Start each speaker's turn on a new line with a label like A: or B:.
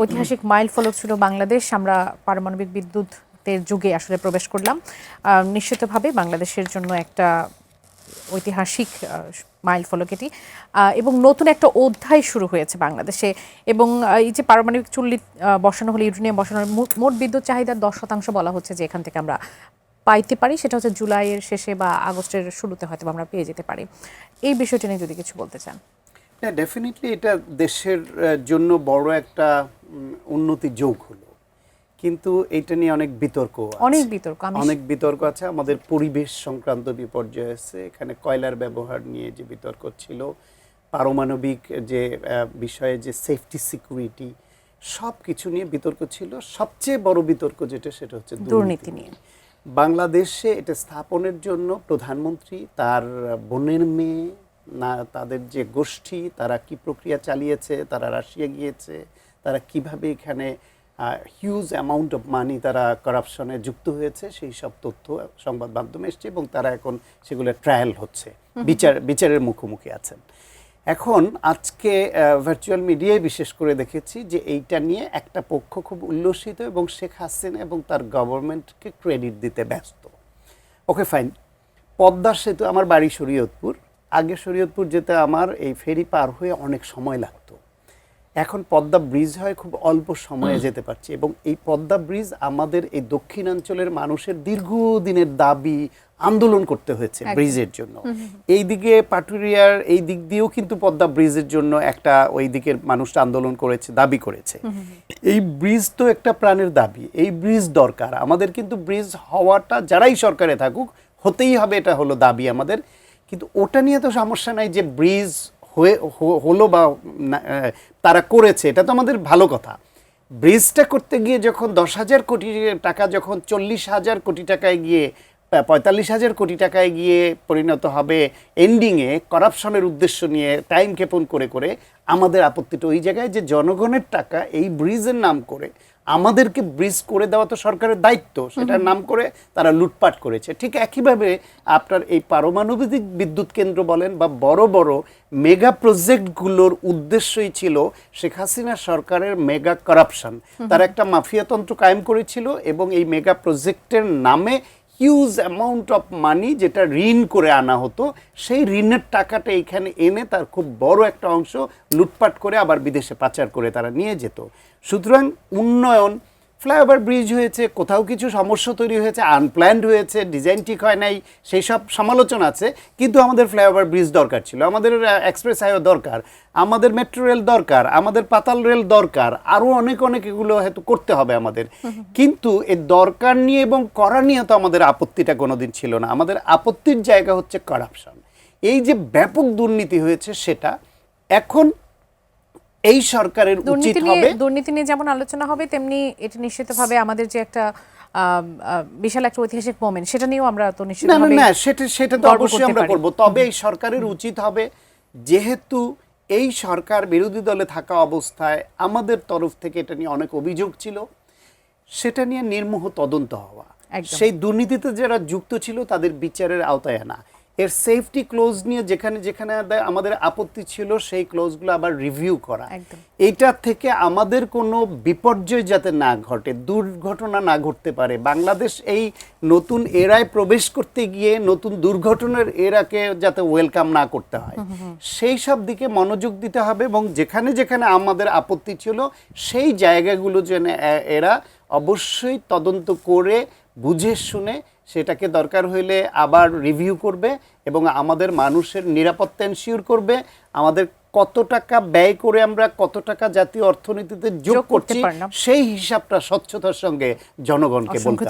A: ঐতিহাসিক মাইল ফলক ছিল বাংলাদেশ। আমরা পারমাণবিক বিদ্যুতের যুগে আসলে প্রবেশ করলাম। নিশ্চিতভাবে বাংলাদেশের জন্য একটা ঐতিহাসিক মাইল ফলক এটি, এবং নতুন একটা অধ্যায় শুরু হয়েছে বাংলাদেশে। এবং এই যে পারমাণবিক চুল্লি বসানো হলে, ইউরেনিয়াম বসানোর মোট বিদ্যুৎ চাহিদার 10% বলা হচ্ছে যে এখান থেকে আমরা পাইতে পারি, সেটা হচ্ছে জুলাইয়ের শেষে বা আগস্টের শুরুতে হয়তো আমরা পেয়ে যেতে পারি। এই বিষয়টা নিয়ে যদি কিছু বলতে চান।
B: ডেফিনেটলি এটা দেশের জন্য বড় একটা উন্নতি যোগ হলো, কিন্তু এটা নিয়ে অনেক বিতর্ক আছে। আমাদের পরিবেশ সংক্রান্ত বিপর্যয় আছে, এখানে কয়লার ব্যবহার নিয়ে যে বিতর্ক ছিল, পারমাণবিক যে বিষয়ে যে সেফটি সিকিউরিটি, সব কিছু নিয়ে বিতর্ক ছিল। সবচেয়ে বড় বিতর্ক যেটা, সেটা হচ্ছে দুর্নীতি নিয়ে। বাংলাদেশে এটা স্থাপনের জন্য প্রধানমন্ত্রী, তার বোনের মেয়ে, না তাদের যে গোষ্ঠী, তারা কি প্রক্রিয়া চালিয়েছে, তারা রাশিয়া গিয়েছে, তারা কিভাবে এখানে হিউজ অ্যামাউন্ট অফ মানি তারা কারাপশনে যুক্ত হয়েছে, সেই সব তথ্য সংবাদ মাধ্যমে এসছে এবং তারা এখন সেগুলো ট্রায়াল হচ্ছে, বিচারের মুখোমুখি আছেন। এখন আজকে ভার্চুয়াল মিডিয়ায় বিশেষ করে দেখেছি যে এইটা নিয়ে একটা পক্ষ খুব উল্লসিত এবং শেখ হাসিনা এবং তার গভর্নমেন্টকে ক্রেডিট দিতে ব্যস্ত। ওকে ফাইন, পদ্মা সেতু, আমার বাড়ি শরীয়তপুর, আগে শরীয়তপুর যেতে আমার এই ফেরি পার হয়ে অনেক সময় লাগতো। এখন পদ্মা ব্রিজ হয় খুব অল্প সময়ে যেতে পারছি, এবং এই পদ্মা ব্রিজ আমাদের এই দক্ষিণাঞ্চলের মানুষের দীর্ঘদিনের দাবি, আন্দোলন করতে হয়েছে ব্রিজের জন্য। এই দিকে পাটুরিয়ার এই দিক দিয়েও কিন্তু পদ্মা ব্রিজের জন্য একটা ওই দিকের মানুষটা আন্দোলন করেছে, দাবি করেছে। এই ব্রিজ তো একটা প্রাণের দাবি, এই ব্রিজ দরকার আমাদের, কিন্তু ব্রিজ হওয়াটা যারাই সরকারে থাকুক হতেই হবে, এটা হলো দাবি আমাদের। কিন্তু ওটা নিয়ে তো সমস্যা নাই যে ব্রিজ হলো বা তারা করেছে, এটা তো আমাদের ভালো কথা। ব্রিজটা করতে গিয়ে যখন 10,000 কোটি টাকা, যখন 40,000 কোটি টাকায় গিয়ে 45,000 কোটি টাকায় গিয়ে পরিণত হবে এন্ডিংয়ে করাপশনের উদ্দেশ্য নিয়ে টাইম ক্ষেপণ করে করে, আমাদের আপত্তিটা ওই জায়গায় যে জনগণের টাকা এই ব্রিজের নাম করে আমাদেরকে ব্রিজ করে দেওয়া তো সরকারের দায়িত্ব, সেটার নাম করে তারা লুটপাট করেছে। ঠিক একইভাবে আপনার এই পারমাণবিক বিদ্যুৎ কেন্দ্র বলেন বা বড় বড় মেগা প্রজেক্টগুলোর উদ্দেশ্যই ছিল শেখ হাসিনা সরকারের মেগা কারাপশন। তারা একটা মাফিয়াতন্ত্র কায়েম করেছিল এবং এই মেগা প্রজেক্টের নামে হিউজ অ্যামাউন্ট অফ মানি, যেটা ঋণ করে আনা হতো, সেই ঋণের টাকাটা এখানে এনে তার খুব বড় একটা অংশ লুটপাট করে আবার বিদেশে পাচার করে তারা নিয়ে যেত। সুতরাং উন্নয়ন, ফ্লাইওভার ব্রিজ হয়েছে, কোথাও কিছু সমস্যা তৈরি হয়েছে, আনপ্ল্যান্ড হয়েছে, ডিজাইন ঠিক হয় নাই, সেই সব সমালোচনা আছে, কিন্তু আমাদের ফ্লাইওভার ব্রিজ দরকার ছিল, আমাদের এক্সপ্রেস হাইওয়ে দরকার, আমাদের মেট্রো রেল দরকার, আমাদের পাতাল রেল দরকার, আরও অনেক অনেক এগুলো হয়তো করতে হবে আমাদের। কিন্তু এর দরকার নিয়ে এবং করা নিয়ে তো আমাদের আপত্তিটা কোনোদিন ছিল না। আমাদের আপত্তির জায়গা হচ্ছে কারাপশন। এই যে ব্যাপক দুর্নীতি হয়েছে, সেটা এখন এই সরকারের উচিত হবে।
A: দুর্নীতি নিয়ে যেমন আলোচনা হবে, তেমনি এটি নিশ্চিতভাবে আমাদের যে একটা বিশাল একটা ঐতিহাসিক মোমেন্ট, সেটা নিয়েও আমরা তো নিশ্চিতভাবে
B: না সেটা তো অবশ্যই আমরা করব। তবে এই সরকারের উচিত হবে, যেহেতু এই সরকার বিরোধী দলে থাকা অবস্থায় আমাদের তরফ থেকে এটা নিয়ে অনেক অভিযোগ ছিল, সেটা নিয়ে নির্মোহ তদন্ত হওয়া, সেই দুর্নীতিতে যারা যুক্ত ছিল তাদের বিচারের আওতায় আনা, এর সেফটি ক্লোজ নিয়ে যেখানে যেখানে আমাদের আপত্তি ছিল সেই ক্লোজগুলো আবার রিভিউ করা। এইটা থেকে আমাদের কোনো বিপর্যয় যাতে না ঘটে, দুর্ঘটনা না ঘটতে পারে। বাংলাদেশ এই নতুন এরায় প্রবেশ করতে গিয়ে নতুন দুর্ঘটনার এরাকে যাতে ওয়েলকাম না করতে হয়, সেই সব দিকে মনোযোগ দিতে হবে। এবং যেখানে যেখানে আমাদের আপত্তি ছিল সেই জায়গাগুলো যেন এরা অবশ্যই তদন্ত করে বুঝে শুনে সেটাকে দরকার হইলে আবার রিভিউ করবে এবং আমাদের মানুষের নিরাপত্তা এনশিওর করবে। আমাদের কত টাকা ব্যয় করে আমরা কত টাকা জাতীয় অর্থনীতিতে যোগ করছি, সেই হিসাবটা স্বচ্ছতার সঙ্গে জনগণকে বলতে